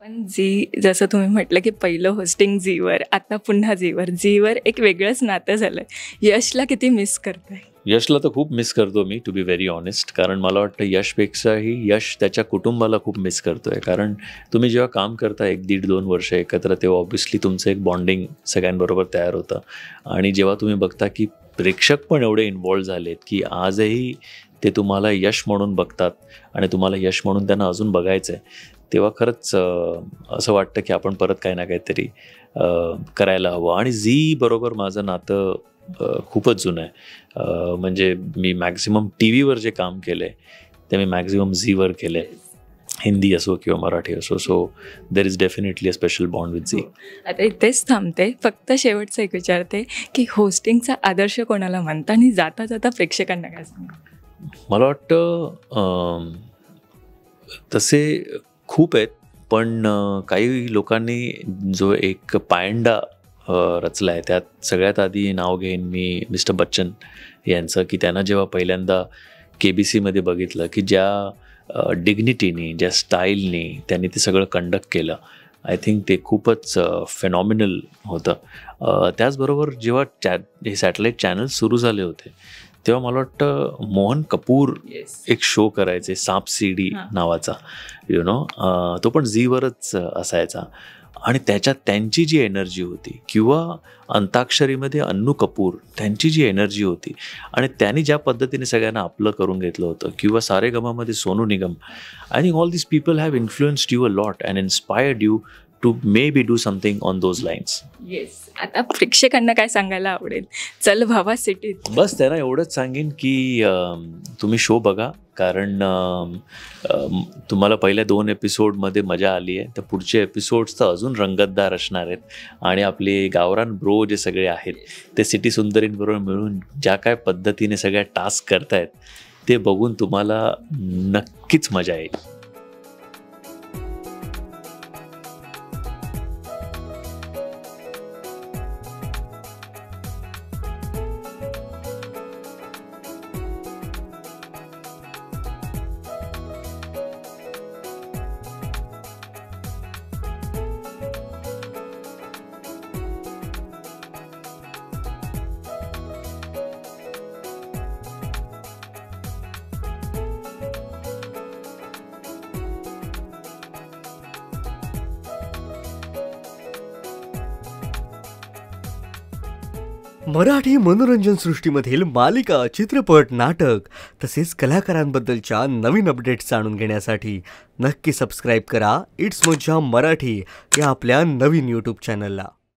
पण जसं तुम्ही म्हटलं, की पहिलं होस्टिंग झीवर, आता पुन्हा झीवर. झीवर एक वेगळंच नातं झालंय. यशला किती मिस करताय? यशला तर खूप मिस करतो मी, टू बी व्हेरी ऑनेस्ट. कारण मला वाटतं यशपेक्षाही यश त्याच्या कुटुंबाला खूप मिस करतोय. कारण तुम्ही जेव्हा काम करता 1-1.5-2 वर्ष एकत्र, तेव्हा ऑब्व्हियसली तुमचं एक बॉन्डिंग सगळ्यांबरोबर तयार होतं. आणि जेव्हा तुम्ही बघता की प्रेक्षक पण एवढे इन्व्हॉल्व झालेत की आजही ते तुम्हाला यश म्हणून बघतात आणि तुम्हाला यश म्हणून त्यांना अजून बघायचं आहे, तेव्हा खरंच असं वाटतं की आपण परत काही ना काहीतरी करायला हवं. आणि झी बरोबर माझं नातं खूपच जुनं आहे. म्हणजे मी मॅक्झिमम टी व्हीवर जे काम केलं आहे ते मी मॅक्झिमम झीवर केलं आहे, हिंदी असो किंवा मराठी असो. So there is definitely a special bond with Zee. आता इथेच थांबते. फक्त शेवटचं एक विचारते, की होस्टिंगचा आदर्श कोणाला मानता आणि जाता जाता प्रेक्षकांना काय सांगा? मला वाटतं तसे खूप आहेत, पण काही लोकांनी जो एक पायंडा रचला आहे त्यात सगळ्यात आधी नाव घेईन मी मिस्टर बच्चन यांचं, की त्यांना जेव्हा पहिल्यांदा KBCमध्ये बघितलं, की ज्या डिग्निटीने, ज्या स्टाईलने त्यांनी ते सगळं कंडक्ट केलं, आय थिंक ते खूपच फेनॉमिनल होतं. त्याचबरोबर जेव्हा हे सॅटेलाईट चॅनल सुरू झाले होते तेव्हा मला वाटतं मोहन कपूर एक शो करायचे, सांप सीडी नावाचा, तो पण झीवरच असायचा. आणि त्याच्यात त्यांची जी एनर्जी होती, किंवा अंताक्षरीमध्ये अन्नू कपूर त्यांची जी एनर्जी होती, आणि त्यांनी ज्या पद्धतीने सगळ्यांना आपलं करून घेतलं होतं, किंवा सारेगमामध्ये Sonu Nigam, I think all this people have influenced you a lot and inspired you to maybe do something on those lines. Yes. आता प्रेक्षकांना काय सांगायला आवडेल? चल भावा सिटीत. बस त्यांना एवढंच सांगेन की तुम्ही शो बघा, कारण तुम्हाला पहिल्या 2 एपिसोडमध्ये मजा आली आहे, तर पुढचे एपिसोड्स तर अजून रंगतदार असणार आहेत. आणि आपले गावरान ब्रो जे सगळे आहेत ते सिटी सुंदरींबरोबर मिळून ज्या काय पद्धतीने सगळ्या टास्क करतायत ते बघून तुम्हाला नक्कीच मजा येईल. मराठी मनोरंजन सृष्टीमधील मालिका, चित्रपट, नाटक तसेच कलाकारांबद्दलच्या नवीन अपडेट्स जाणून घेण्यासाठी नक्की सबस्क्राईब करा इट्स मज्जा मराठी या आपल्या नवीन यूट्यूब चॅनलला.